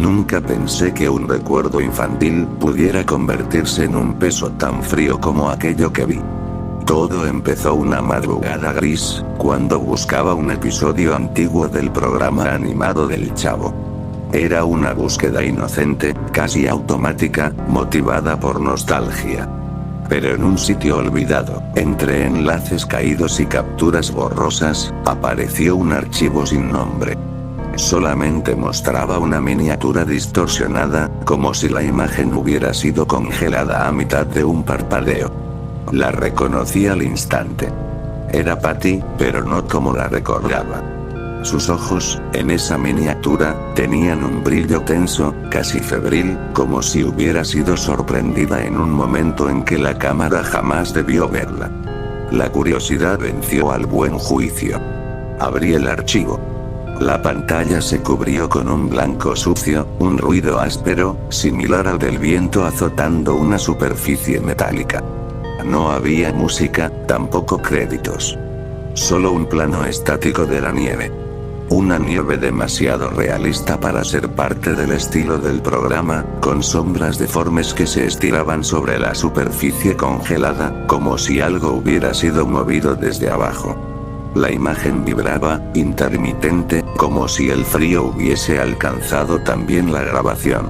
Nunca pensé que un recuerdo infantil pudiera convertirse en un peso tan frío como aquello que vi. Todo empezó una madrugada gris, cuando buscaba un episodio antiguo del programa animado del Chavo. Era una búsqueda inocente, casi automática, motivada por nostalgia. Pero en un sitio olvidado, entre enlaces caídos y capturas borrosas, apareció un archivo sin nombre. Solamente mostraba una miniatura distorsionada, como si la imagen hubiera sido congelada a mitad de un parpadeo. La reconocí al instante. Era Patty, pero no como la recordaba. Sus ojos, en esa miniatura, tenían un brillo tenso, casi febril, como si hubiera sido sorprendida en un momento en que la cámara jamás debió verla. La curiosidad venció al buen juicio. Abrí el archivo. La pantalla se cubrió con un blanco sucio, un ruido áspero, similar al del viento azotando una superficie metálica. No había música, tampoco créditos. Solo un plano estático de la nieve. Una nieve demasiado realista para ser parte del estilo del programa, con sombras deformes que se estiraban sobre la superficie congelada, como si algo hubiera sido movido desde abajo. La imagen vibraba, intermitente, como si el frío hubiese alcanzado también la grabación.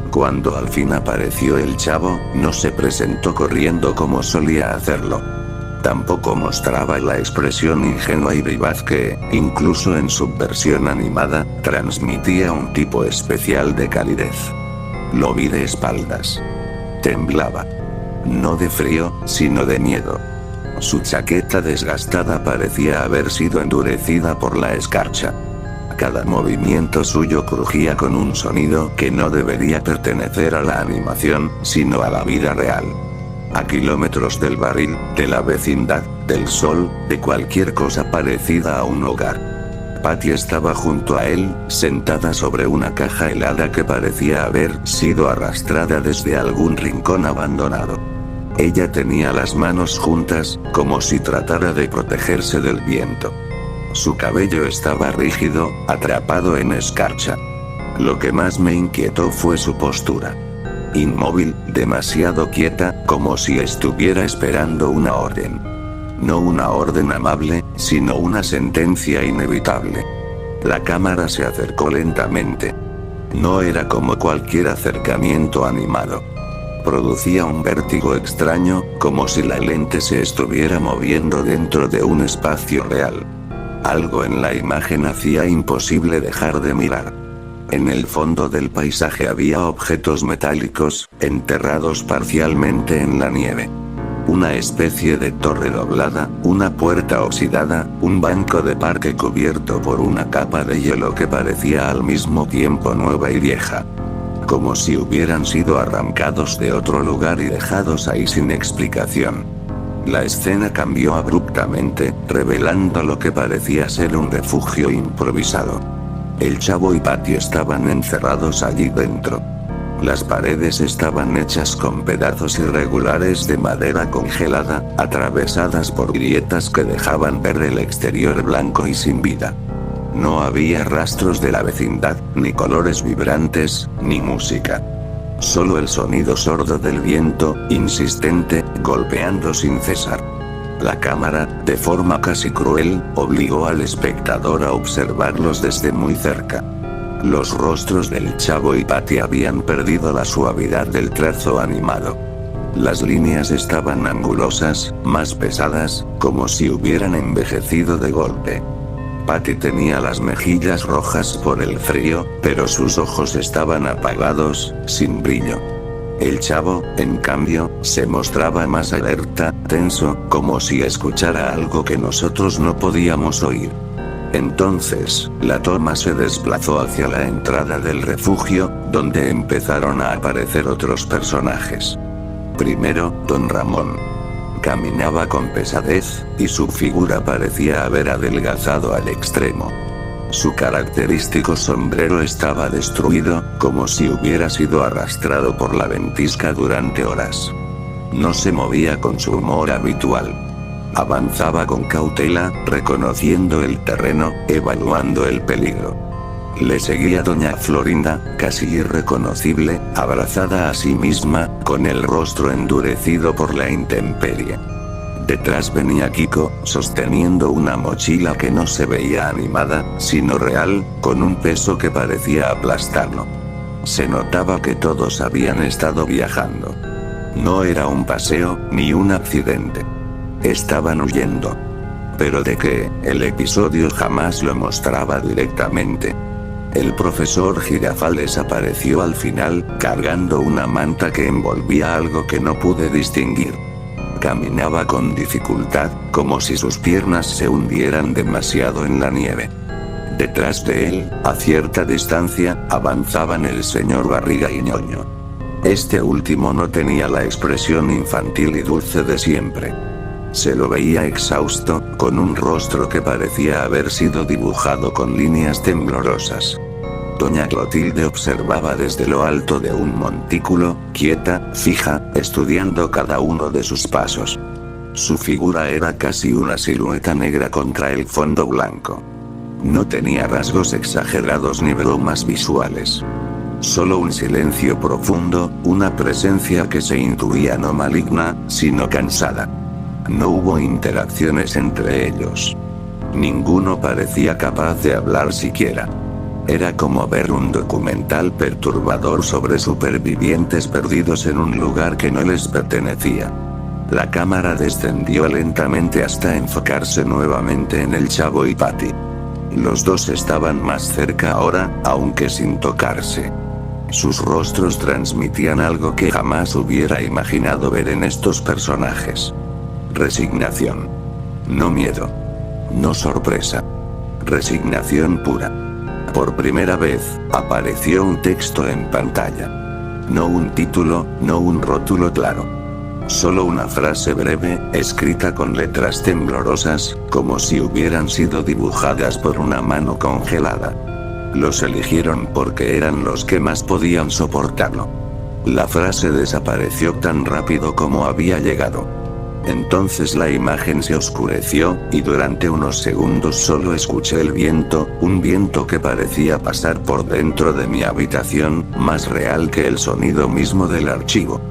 Cuando al fin apareció el Chavo, no se presentó corriendo como solía hacerlo. Tampoco mostraba la expresión ingenua y vivaz que, incluso en su versión animada, transmitía un tipo especial de calidez. Lo vi de espaldas. Temblaba. No de frío, sino de miedo. Su chaqueta desgastada parecía haber sido endurecida por la escarcha. Cada movimiento suyo crujía con un sonido que no debería pertenecer a la animación, sino a la vida real. A kilómetros del barril, de la vecindad, del sol, de cualquier cosa parecida a un hogar. Patty estaba junto a él, sentada sobre una caja helada que parecía haber sido arrastrada desde algún rincón abandonado. Ella tenía las manos juntas, como si tratara de protegerse del viento. Su cabello estaba rígido, atrapado en escarcha. Lo que más me inquietó fue su postura. Inmóvil, demasiado quieta, como si estuviera esperando una orden. No una orden amable, sino una sentencia inevitable. La cámara se acercó lentamente. No era como cualquier acercamiento animado. Producía un vértigo extraño, como si la lente se estuviera moviendo dentro de un espacio real. Algo en la imagen hacía imposible dejar de mirar. En el fondo del paisaje había objetos metálicos, enterrados parcialmente en la nieve. Una especie de torre doblada, una puerta oxidada, un banco de parque cubierto por una capa de hielo que parecía al mismo tiempo nueva y vieja. Como si hubieran sido arrancados de otro lugar y dejados ahí sin explicación. La escena cambió abruptamente, revelando lo que parecía ser un refugio improvisado. El Chavo y Patty estaban encerrados allí dentro. Las paredes estaban hechas con pedazos irregulares de madera congelada, atravesadas por grietas que dejaban ver el exterior blanco y sin vida. No había rastros de la vecindad, ni colores vibrantes, ni música. Solo el sonido sordo del viento, insistente, golpeando sin cesar. La cámara, de forma casi cruel, obligó al espectador a observarlos desde muy cerca. Los rostros del Chavo y Patty habían perdido la suavidad del trazo animado. Las líneas estaban angulosas, más pesadas, como si hubieran envejecido de golpe. Patty tenía las mejillas rojas por el frío, pero sus ojos estaban apagados, sin brillo. El Chavo, en cambio, se mostraba más alerta, tenso, como si escuchara algo que nosotros no podíamos oír. Entonces, la toma se desplazó hacia la entrada del refugio, donde empezaron a aparecer otros personajes. Primero, Don Ramón. Caminaba con pesadez, y su figura parecía haber adelgazado al extremo. Su característico sombrero estaba destruido, como si hubiera sido arrastrado por la ventisca durante horas. No se movía con su humor habitual. Avanzaba con cautela, reconociendo el terreno, evaluando el peligro. Le seguía doña Florinda, casi irreconocible, abrazada a sí misma, con el rostro endurecido por la intemperie. Detrás venía Kiko, sosteniendo una mochila que no se veía animada, sino real, con un peso que parecía aplastarlo. Se notaba que todos habían estado viajando. No era un paseo, ni un accidente. Estaban huyendo. Pero de qué, el episodio jamás lo mostraba directamente. El profesor Girafales apareció al final, cargando una manta que envolvía algo que no pude distinguir. Caminaba con dificultad, como si sus piernas se hundieran demasiado en la nieve. Detrás de él, a cierta distancia, avanzaban el señor Barriga y Ñoño. Este último no tenía la expresión infantil y dulce de siempre. Se lo veía exhausto, con un rostro que parecía haber sido dibujado con líneas temblorosas. Doña Clotilde observaba desde lo alto de un montículo, quieta, fija, estudiando cada uno de sus pasos. Su figura era casi una silueta negra contra el fondo blanco. No tenía rasgos exagerados ni bromas visuales. Solo un silencio profundo, una presencia que se intuía no maligna, sino cansada. No hubo interacciones entre ellos. Ninguno parecía capaz de hablar siquiera. Era como ver un documental perturbador sobre supervivientes perdidos en un lugar que no les pertenecía. La cámara descendió lentamente hasta enfocarse nuevamente en el Chavo y Patty. Los dos estaban más cerca ahora, aunque sin tocarse. Sus rostros transmitían algo que jamás hubiera imaginado ver en estos personajes. Resignación. No miedo. No sorpresa. Resignación pura. Por primera vez, apareció un texto en pantalla. No un título, no un rótulo claro. Solo una frase breve, escrita con letras temblorosas, como si hubieran sido dibujadas por una mano congelada. Los eligieron porque eran los que más podían soportarlo. La frase desapareció tan rápido como había llegado. Entonces la imagen se oscureció, y durante unos segundos solo escuché el viento, un viento que parecía pasar por dentro de mi habitación, más real que el sonido mismo del archivo.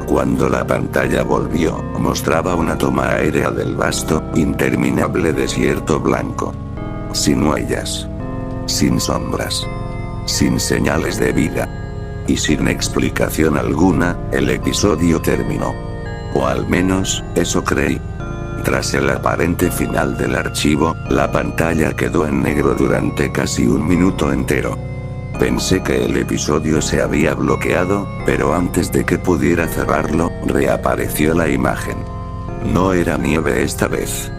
Cuando la pantalla volvió, mostraba una toma aérea del vasto, interminable desierto blanco. Sin huellas. Sin sombras. Sin señales de vida. Y sin explicación alguna, el episodio terminó. O al menos, eso creí. Tras el aparente final del archivo, la pantalla quedó en negro durante casi un minuto entero. Pensé que el episodio se había bloqueado, pero antes de que pudiera cerrarlo, reapareció la imagen. No era nieve esta vez.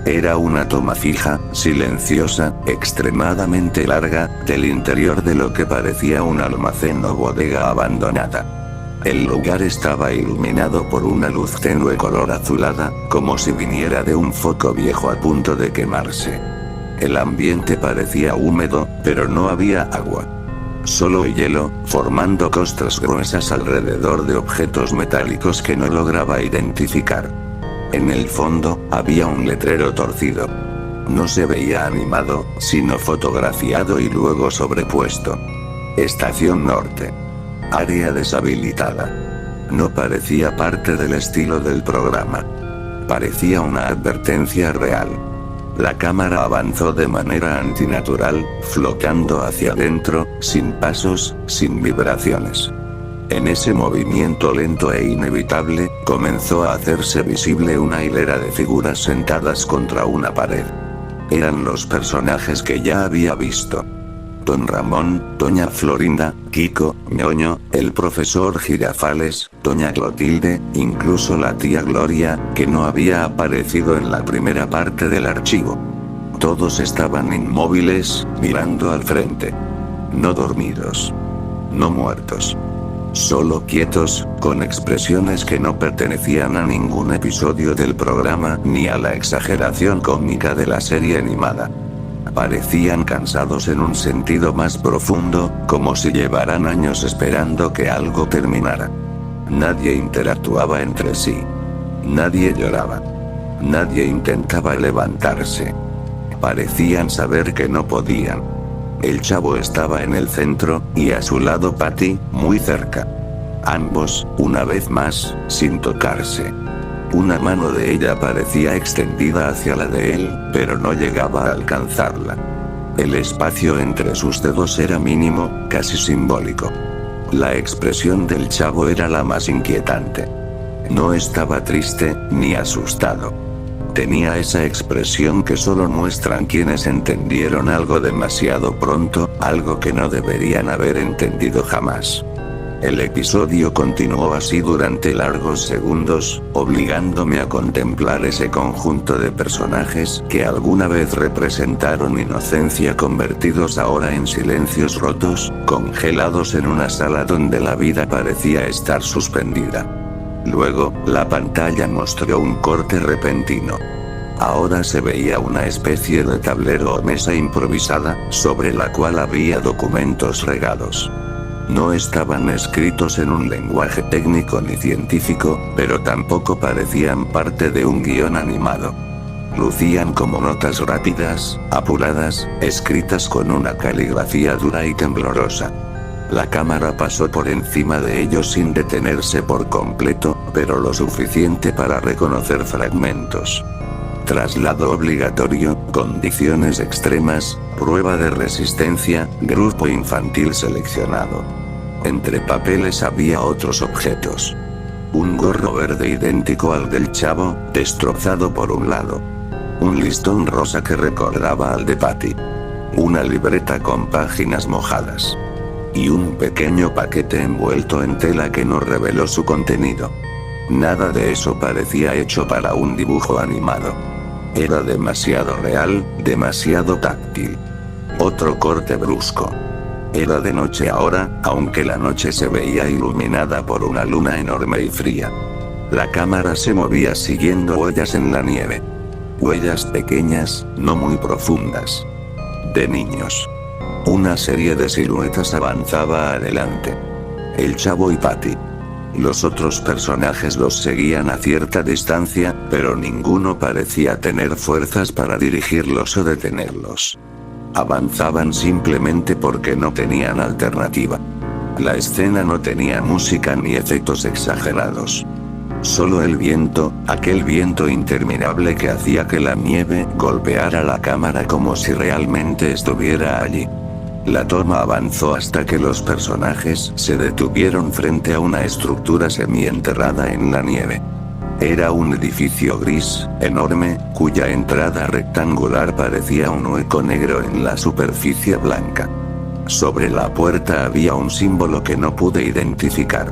Era una toma fija, silenciosa, extremadamente larga, del interior de lo que parecía un almacén o bodega abandonada. El lugar estaba iluminado por una luz tenue color azulada, como si viniera de un foco viejo a punto de quemarse. El ambiente parecía húmedo, pero no había agua. Solo hielo, formando costras gruesas alrededor de objetos metálicos que no lograba identificar. En el fondo, había un letrero torcido. No se veía animado, sino fotografiado y luego sobrepuesto. Estación Norte. Área deshabilitada. No parecía parte del estilo del programa. Parecía una advertencia real. La cámara avanzó de manera antinatural, flotando hacia adentro, sin pasos, sin vibraciones. En ese movimiento lento e inevitable, comenzó a hacerse visible una hilera de figuras sentadas contra una pared. Eran los personajes que ya había visto. Don Ramón, Doña Florinda, Kiko, Ñoño, el profesor Girafales, Doña Clotilde, incluso la tía Gloria, que no había aparecido en la primera parte del archivo. Todos estaban inmóviles, mirando al frente. No dormidos. No muertos. Solo quietos, con expresiones que no pertenecían a ningún episodio del programa ni a la exageración cómica de la serie animada. Parecían cansados en un sentido más profundo, como si llevaran años esperando que algo terminara. Nadie interactuaba entre sí. Nadie lloraba. Nadie intentaba levantarse. Parecían saber que no podían. El chavo estaba en el centro, y a su lado Patty, muy cerca. Ambos, una vez más, sin tocarse. Una mano de ella parecía extendida hacia la de él, pero no llegaba a alcanzarla. El espacio entre sus dedos era mínimo, casi simbólico. La expresión del chavo era la más inquietante. No estaba triste, ni asustado. Tenía esa expresión que solo muestran quienes entendieron algo demasiado pronto, algo que no deberían haber entendido jamás. El episodio continuó así durante largos segundos, obligándome a contemplar ese conjunto de personajes que alguna vez representaron inocencia convertidos ahora en silencios rotos, congelados en una sala donde la vida parecía estar suspendida. Luego, la pantalla mostró un corte repentino. Ahora se veía una especie de tablero o mesa improvisada, sobre la cual había documentos regados. No estaban escritos en un lenguaje técnico ni científico, pero tampoco parecían parte de un guión animado. Lucían como notas rápidas, apuradas, escritas con una caligrafía dura y temblorosa. La cámara pasó por encima de ellos sin detenerse por completo, pero lo suficiente para reconocer fragmentos. Traslado obligatorio, condiciones extremas, prueba de resistencia, grupo infantil seleccionado. Entre papeles había otros objetos. Un gorro verde idéntico al del chavo, destrozado por un lado. Un listón rosa que recordaba al de Patty. Una libreta con páginas mojadas. Y un pequeño paquete envuelto en tela que no reveló su contenido. Nada de eso parecía hecho para un dibujo animado. Era demasiado real, demasiado táctil. Otro corte brusco. Era de noche ahora, aunque la noche se veía iluminada por una luna enorme y fría. La cámara se movía siguiendo huellas en la nieve. Huellas pequeñas, no muy profundas. De niños. Una serie de siluetas avanzaba adelante. El chavo y Patty. Los otros personajes los seguían a cierta distancia, pero ninguno parecía tener fuerzas para dirigirlos o detenerlos. Avanzaban simplemente porque no tenían alternativa. La escena no tenía música ni efectos exagerados. Solo el viento, aquel viento interminable que hacía que la nieve golpeara la cámara como si realmente estuviera allí. La toma avanzó hasta que los personajes se detuvieron frente a una estructura semienterrada en la nieve. Era un edificio gris, enorme, cuya entrada rectangular parecía un hueco negro en la superficie blanca. Sobre la puerta había un símbolo que no pude identificar.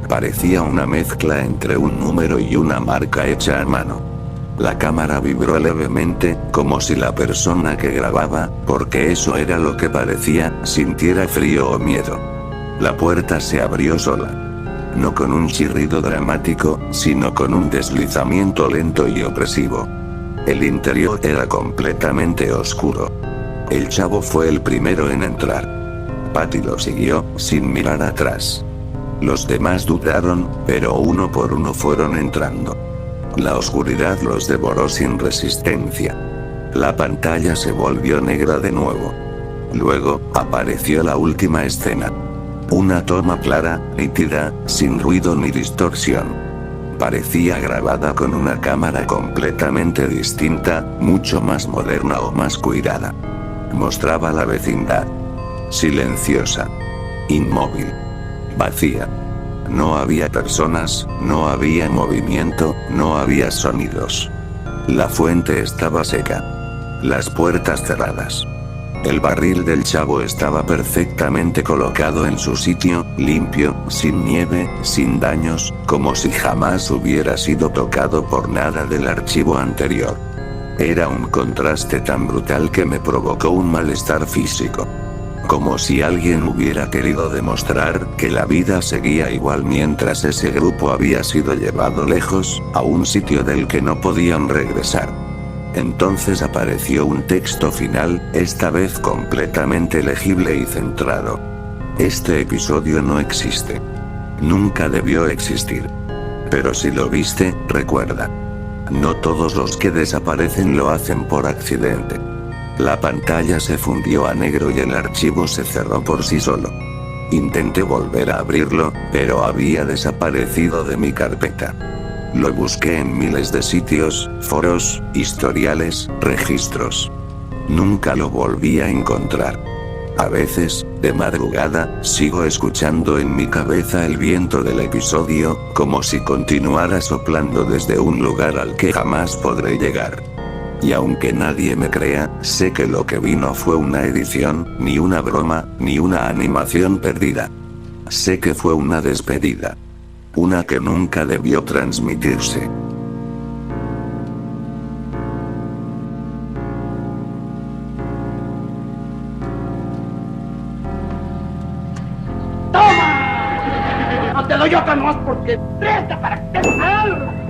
Parecía una mezcla entre un número y una marca hecha a mano. La cámara vibró levemente, como si la persona que grababa, porque eso era lo que parecía, sintiera frío o miedo. La puerta se abrió sola. No con un chirrido dramático, sino con un deslizamiento lento y opresivo. El interior era completamente oscuro. El chavo fue el primero en entrar. Patty lo siguió, sin mirar atrás. Los demás dudaron, pero uno por uno fueron entrando. La oscuridad los devoró sin resistencia. La pantalla se volvió negra de nuevo. Luego, apareció la última escena. Una toma clara, nítida, sin ruido ni distorsión. Parecía grabada con una cámara completamente distinta, mucho más moderna o más cuidada. Mostraba la vecindad. Silenciosa. Inmóvil. Vacía. No había personas, no había movimiento, no había sonidos. La fuente estaba seca. Las puertas cerradas. El barril del chavo estaba perfectamente colocado en su sitio, limpio, sin nieve, sin daños, como si jamás hubiera sido tocado por nada del archivo anterior. Era un contraste tan brutal que me provocó un malestar físico. Como si alguien hubiera querido demostrar que la vida seguía igual mientras ese grupo había sido llevado lejos, a un sitio del que no podían regresar. Entonces apareció un texto final, esta vez completamente legible y centrado. Este episodio no existe. Nunca debió existir. Pero si lo viste, recuerda. No todos los que desaparecen lo hacen por accidente. La pantalla se fundió a negro y el archivo se cerró por sí solo. Intenté volver a abrirlo, pero había desaparecido de mi carpeta. Lo busqué en miles de sitios, foros, historiales, registros. Nunca lo volví a encontrar. A veces, de madrugada, sigo escuchando en mi cabeza el viento del episodio, como si continuara soplando desde un lugar al que jamás podré llegar. Y aunque nadie me crea, sé que lo que vi no fue una edición, ni una broma, ni una animación perdida. Sé que fue una despedida. Una que nunca debió transmitirse. ¡Toma! No te doy otra más porque presta para que te salga.